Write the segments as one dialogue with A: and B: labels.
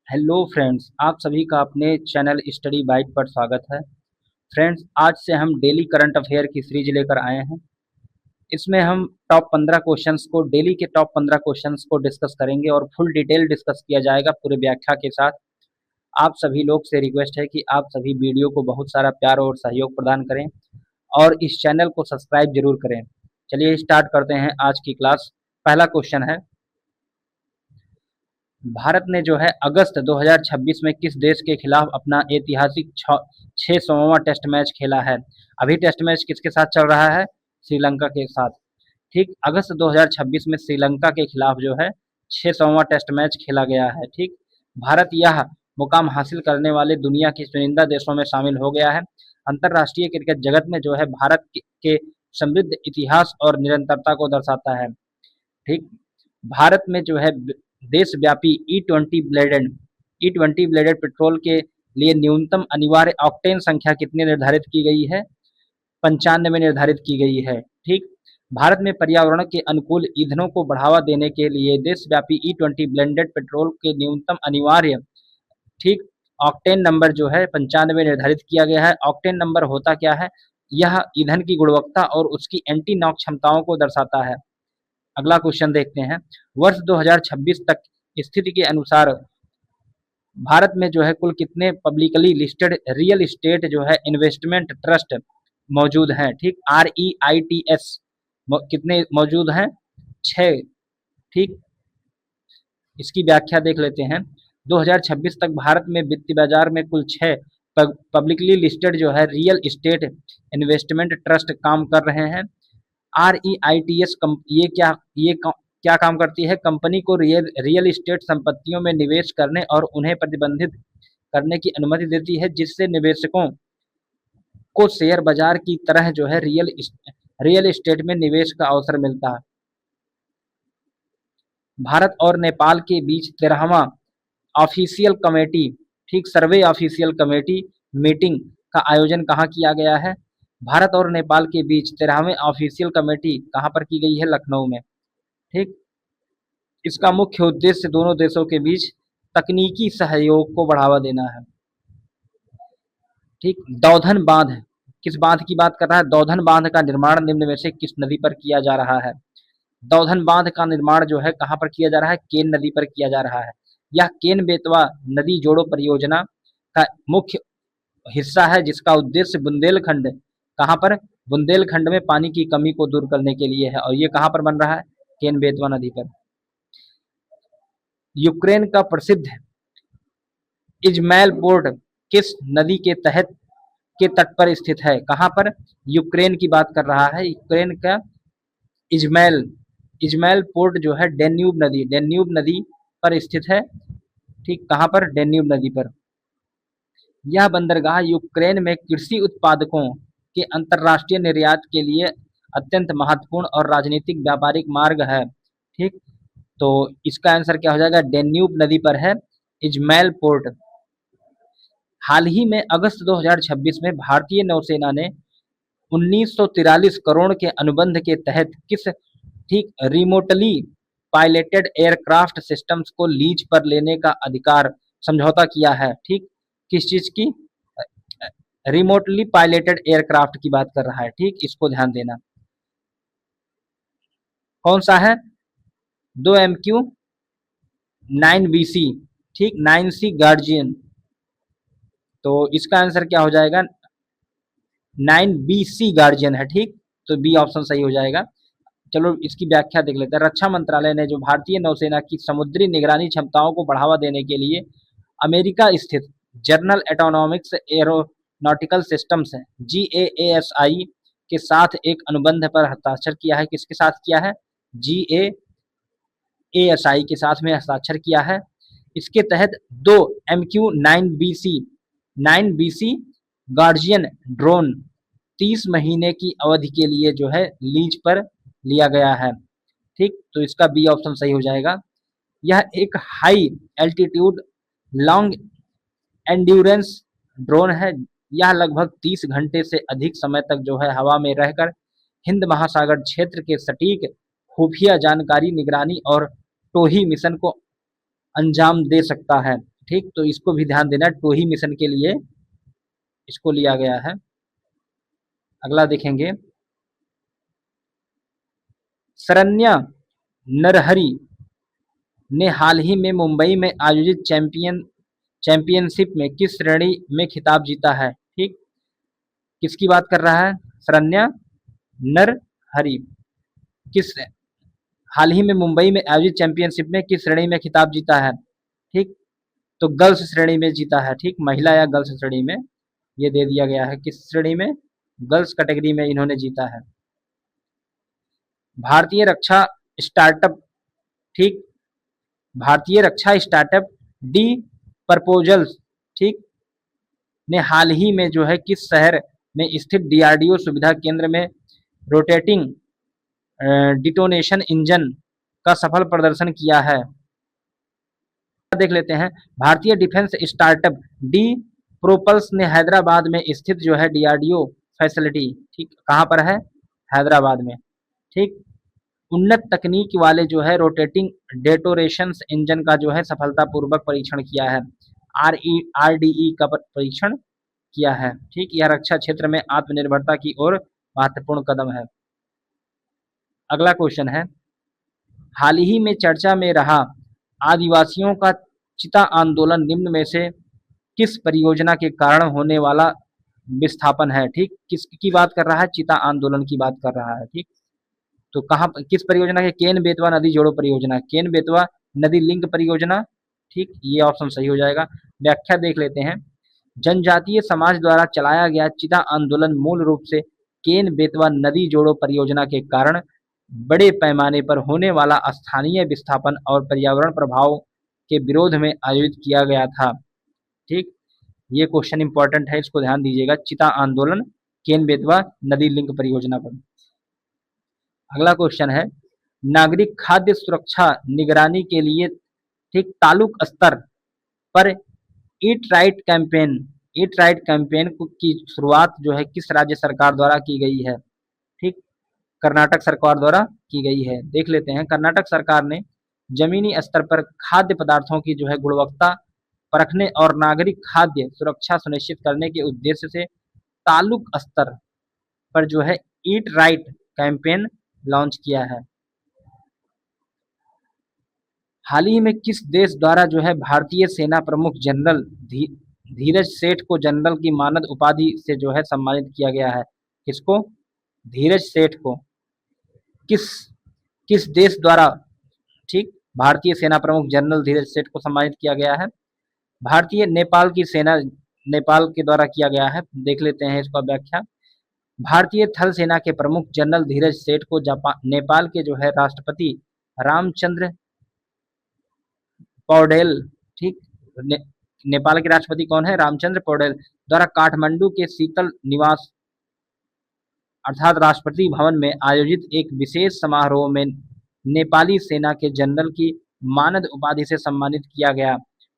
A: Hello friends, आप सभी का अपने चैनल स्टडी बाइट पर स्वागत है। फ्रेंड्स, आज से हम डेली करंट अफेयर की सीरीज लेकर आए हैं। इसमें हम टॉप 15 क्वेश्चंस को डेली के टॉप 15 क्वेश्चंस को डिस्कस करेंगे और फुल डिटेल डिस्कस किया जाएगा पूरे व्याख्या के साथ। आप सभी लोग से रिक्वेस्ट है कि आप सभी वीडियो को बहुत सारा प्यार और सहयोग प्रदान करें और इस चैनल को सब्सक्राइब जरूर करें। चलिए स्टार्ट करते हैं आज की क्लास। पहला क्वेश्चन है, भारत ने जो है अगस्त 2026 में किस देश के खिलाफ अपना ऐतिहासिक 600वां टेस्ट मैच खेला है? अभी टेस्ट मैच किसके साथ चल रहा है? श्रीलंका के साथ। ठीक, अगस्त 2026 में श्रीलंका के खिलाफ जो है 600वां टेस्ट मैच खेला गया है। ठीक, भारत यह मुकाम हासिल करने वाले दुनिया के चुनिंदा देशों में शामिल हो गया है। अंतर्राष्ट्रीय क्रिकेट जगत में जो है भारत के समृद्ध इतिहास और निरंतरता को दर्शाता है। ठीक, भारत में जो है देशव्यापी ई ट्वेंटी ब्लेडेड पेट्रोल के लिए न्यूनतम अनिवार्य ऑक्टेन संख्या कितनी निर्धारित की गई है? 95 निर्धारित की गई है। ठीक, भारत में पर्यावरण के अनुकूल ईंधनों को बढ़ावा देने के लिए देशव्यापी ई 20 ब्लेंडेड पेट्रोल के न्यूनतम अनिवार्य ठीक ऑक्टेन नंबर जो है 95 निर्धारित किया गया है। ऑक्टेन नंबर होता क्या है? यह ईंधन की गुणवत्ता और उसकी एंटी नॉक क्षमताओं को दर्शाता है। अगला क्वेश्चन देखते हैं, वर्ष 2026 तक स्थिति के अनुसार भारत में जो है कुल कितने पब्लिकली लिस्टेड रियल एस्टेट जो है इन्वेस्टमेंट ट्रस्ट मौजूद हैं? ठीक, REITs कितने मौजूद हैं? 6। ठीक, इसकी व्याख्या देख लेते हैं। 2026 तक भारत में वित्तीय बाजार में कुल 6 पब्लिकली लिस्टेड जो है रियल एस्टेट इन्वेस्टमेंट ट्रस्ट काम कर रहे हैं। REITs क्या काम करती है? कंपनी को रियल एस्टेट संपत्तियों में निवेश करने और उन्हें प्रतिबंधित करने की अनुमति देती है, जिससे निवेशकों को शेयर बाजार की तरह जो है रियल एस्टेट में निवेश का अवसर मिलता है। भारत और नेपाल के बीच 13वां ऑफिशियल कमेटी ठीक सर्वे ऑफिशियल कमेटी मीटिंग का आयोजन कहाँ किया गया है? भारत और नेपाल के बीच 13वें ऑफिशियल कमेटी कहाँ पर की गई है? लखनऊ में। ठीक, इसका मुख्य उद्देश्य दोनों देशों के बीच तकनीकी सहयोग को बढ़ावा देना है। ठीक, दौधन बांध किस बांध की बात कर रहा है? दौधन बांध का निर्माण निम्न में से किस नदी पर किया जा रहा है? दौधन बांध का निर्माण जो है कहाँ पर किया जा रहा है? केन नदी पर किया जा रहा है। यह केन बेतवा नदी जोड़ो परियोजना का मुख्य हिस्सा है, जिसका उद्देश्य बुंदेलखंड कहाँ पर? बुंदेलखंड में पानी की कमी को दूर करने के लिए है और ये कहाँ पर बन रहा है? केन बेतवा नदी पर। यूक्रेन का प्रसिद्ध इजमैल पोर्ट किस नदी के तट पर स्थित है? कहाँ पर? यूक्रेन की बात कर रहा है। यूक्रेन का इजमैल इजमैल पोर्ट जो है डेन्यूब नदी पर स्थित है। ठीक, कहाँ पर? डेन्यूब नदी पर। यह बंदरगाह यूक्रेन में कृषि उत्पादकों के अंतर्राष्ट्रीय निर्यात के लिए अत्यंत महत्वपूर्ण और राजनीतिक व्यापारिक मार्ग है। ठीक, तो इसका आंसर क्या हो जाएगा? डेन्यूब नदी पर है इजमैल पोर्ट। हाल ही में अगस्त 2026 में भारतीय नौसेना ने 1943 करोड़ के अनुबंध के तहत किस ठीक रिमोटली पायलटेड एयरक्राफ्ट सिस्टम्स को लीज पर लेने का अधिकार समझौता किया है? ठीक, किस चीज की? रिमोटली पायलटेड एयरक्राफ्ट की बात कर रहा है। ठीक, इसको ध्यान देना। कौन सा है? 2 MQ 9BC ठीक 9C गार्जियन, तो इसका आंसर क्या हो जाएगा? 9BC गार्जियन है। ठीक, तो बी ऑप्शन सही हो जाएगा। चलो इसकी व्याख्या देख लेते हैं। रक्षा मंत्रालय ने जो भारतीय नौसेना की समुद्री निगरानी क्षमताओं को बढ़ावा देने के लिए अमेरिका स्थित जर्नल एटोनॉमिक्स एरोनॉटिकल सिस्टम्स GAASI के साथ एक अनुबंध पर हस्ताक्षर किया है। किसके साथ किया है? GAASI के साथ में हस्ताक्षर किया है। इसके तहत 2 MQ 9BC गार्जियन ड्रोन 30 महीने की अवधि के लिए जो है लीज पर लिया गया है। ठीक, तो इसका बी ऑप्शन सही हो जाएगा। यह एक high altitude long endurance drone है। यह लगभग 30 घंटे से अधिक समय तक जो है हवा में रहकर हिंद महासागर क्षेत्र के सटीक खुफिया जानकारी निगरानी और टोही मिशन को अंजाम दे सकता है। ठीक, तो इसको भी ध्यान देना, टोही मिशन के लिए इसको लिया गया है। अगला देखेंगे, शरण्या नरहरि ने हाल ही में मुंबई में आयोजित चैंपियनशिप में किस श्रेणी में खिताब जीता है? ठीक, किसकी बात कर रहा है? शरण्या नरहरि किस हाल ही में मुंबई में आयोजित चैंपियनशिप में किस श्रेणी में खिताब जीता है? ठीक, तो गर्ल्स श्रेणी में जीता है। ठीक, महिला या गर्ल्स श्रेणी में ये दे दिया गया है। किस श्रेणी में? गर्ल्स कैटेगरी में इन्होंने जीता है। भारतीय रक्षा स्टार्टअप, ठीक, भारतीय रक्षा स्टार्टअप डी प्रपोजल्स, ठीक, ने हाल ही में जो है किस शहर में स्थित डीआरडीओ सुविधा केंद्र में रोटेटिंग डिटोनेशन इंजन का सफल प्रदर्शन किया है? देख लेते हैं, भारतीय डिफेंस स्टार्टअप डी प्रोपल्स ने हैदराबाद में स्थित जो है डीआरडीओ फैसिलिटी, ठीक, कहाँ पर है? हैदराबाद में। ठीक, उन्नत तकनीक वाले जो है रोटेटिंग डेटोरेशन इंजन का जो है सफलतापूर्वक परीक्षण किया है। आरडीई का परीक्षण किया है। ठीक, यह रक्षा क्षेत्र में आत्मनिर्भरता की ओर महत्वपूर्ण कदम है। अगला क्वेश्चन है, हाल ही में चर्चा में रहा आदिवासियों का चिता आंदोलन निम्न में से किस परियोजना के कारण होने वाला विस्थापन है? ठीक, किसकी बात कर रहा है? चिता आंदोलन की बात कर रहा है। ठीक, तो कहाँ किस परियोजना के? केन बेतवा नदी जोड़ो परियोजना, केन बेतवा नदी लिंक परियोजना। ठीक, ये ऑप्शन सही हो जाएगा। व्याख्या देख लेते हैं, जनजातीय समाज द्वारा चलाया गया चिता आंदोलन मूल रूप से केन बेतवा नदी जोड़ो परियोजना के कारण बड़े पैमाने पर होने वाला स्थानीय विस्थापन और पर्यावरण प्रभाव के विरोध में आयोजित किया गया था। ठीक, ये क्वेश्चन इंपॉर्टेंट है, इसको ध्यान दीजिएगा। चिता आंदोलन केन बेतवा नदी लिंक परियोजना पर। अगला क्वेश्चन है, नागरिक खाद्य सुरक्षा निगरानी के लिए, ठीक, तालुक स्तर पर ईट राइट कैंपेन की शुरुआत जो है किस राज्य सरकार द्वारा की गई है? ठीक, कर्नाटक सरकार द्वारा की गई है। देख लेते हैं, कर्नाटक सरकार ने जमीनी स्तर पर खाद्य पदार्थों की जो है गुणवत्ता परखने और नागरिक खाद्य सुरक्षा सुनिश्चित करने के उद्देश्य से तालुक स्तर पर जो है ईट राइट कैंपेन लॉन्च किया है। हाल ही में किस देश द्वारा जो है भारतीय सेना प्रमुख जनरल धीरज सेठ को जनरल की मानद उपाधि से जो है सम्मानित किया गया है? किसको? धीरज सेठ को। किस किस देश द्वारा, ठीक, भारतीय सेना प्रमुख जनरल धीरज सेठ को सम्मानित किया गया है? भारतीय नेपाल की सेना, नेपाल के द्वारा किया गया है। देख लेते हैं इसका व्याख्या, भारतीय थल सेना के प्रमुख जनरल धीरज सेठ को नेपाल के जो है राष्ट्रपति रामचंद्र पौडेल, ठीक, नेपाल के राष्ट्रपति कौन है? रामचंद्र पौडेल द्वारा काठमांडू के शीतल निवास अर्थात राष्ट्रपति भवन में आयोजित एक विशेष समारोह में नेपाली सेना के जनरल की मानद उपाधि से सम्मानित किया गया।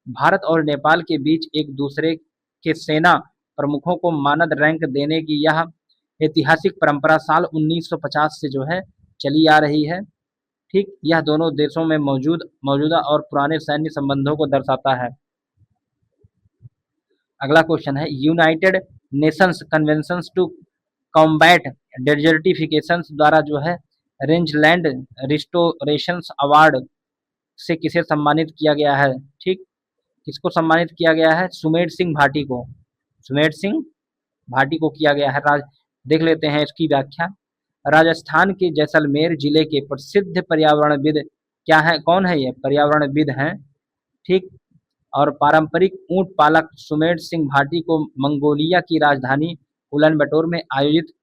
A: भारत और नेपाल के बीच एक दूसरे के सेना प्रमुखों को मानद रैंक देने की यह ऐतिहासिक परंपरा साल 1950 से जो है चली आ रही है। ठीक, यह दोनों देशों में मौजूदा और पुराने सैन्य संबंधों को दर्शाता है। अगला क्वेश्चन है, United Nations Convention to Combat Desertification द्वारा जो है रेंजलैंड रिस्टोरेशन अवार्ड से किसे सम्मानित किया गया है? ठीक, किसको सम्मानित किया गया है? सुमेर सिंह भाटी को। सुमेर सिंह भाटी को किया गया है। देख लेते हैं इसकी व्याख्या, राजस्थान के जैसलमेर जिले के प्रसिद्ध पर्यावरणविद क्या है? कौन है ये? पर्यावरणविद हैं। ठीक, और पारंपरिक ऊंट पालक सुमेर सिंह भाटी को मंगोलिया की राजधानी उलानबटोर में आयोजित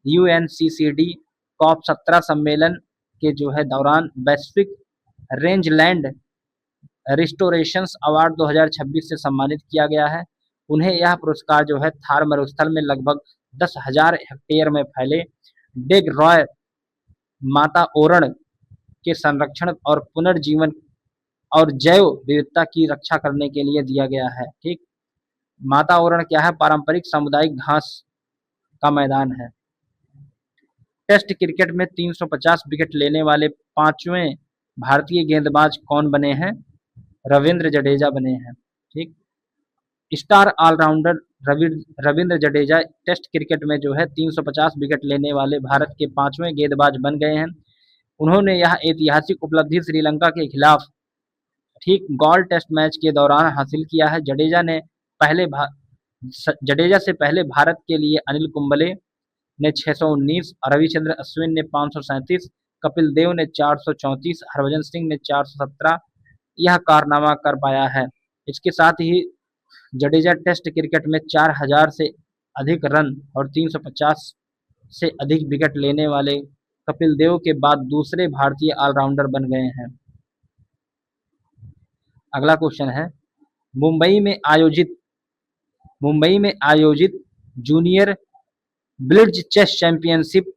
A: यूएनसीसीडी कॉप 17 सम्मेलन के जो है दौरान वैश्विक रेंजलैंड रिस्टोरेशन अवार्ड 2026 से सम्मानित किया गया है। उन्हें यह पुरस्कार जो है थार मरुस्थल में लगभग 10,000 हेक्टेयर में फैले डेग रॉय माता ओरण के संरक्षण और पुनर्जीवन और जैव विविधता की रक्षा करने के लिए दिया गया है। ठीक, माता ओरण क्या है? पारंपरिक सामुदायिक घास का मैदान है। टेस्ट क्रिकेट में 350 विकेट लेने वाले 5वें भारतीय गेंदबाज कौन बने हैं? रविंद्र जडेजा बने हैं। ठीक। Star allrounder Ravindra Jadeja test cricket में जो है 350 विकेट लेने वाले भारत के 5वें गेंदबाज बन गए हैं। उन्होंने यह ऐतिहासिक उपलब्धि श्रीलंका के खिलाफ ठीक गॉल टेस्ट मैच के दौरान हासिल किया है। जडेजा से पहले भारत के लिए अनिल कुंबले ने 619, रविचंद्र अश्विन ने 537, कपिल देव ने 434, हरभजन सिंह ने 417 यह कारनामा कर पाया है। इसके साथ ही जडेजा टेस्ट क्रिकेट में 4000 से अधिक रन और 350 से अधिक विकेट लेने वाले कपिल देव के बाद दूसरे भारतीय ऑलराउंडर बन गए हैं। अगला क्वेश्चन है, मुंबई में आयोजित जूनियर ब्लिट्ज चेस चैंपियनशिप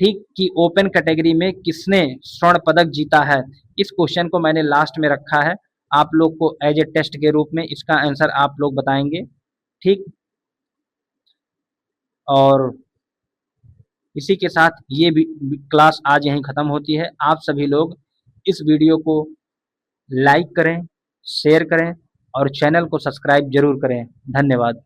A: ठीक की ओपन कैटेगरी में किसने स्वर्ण पदक जीता है? इस क्वेश्चन को मैंने लास्ट में रखा है, आप लोग को एज ए टेस्ट के रूप में इसका आंसर आप लोग बताएंगे। ठीक, और इसी के साथ ये भी क्लास आज यहीं ख़त्म होती है। आप सभी लोग इस वीडियो को लाइक करें, शेयर करें और चैनल को सब्सक्राइब जरूर करें। धन्यवाद।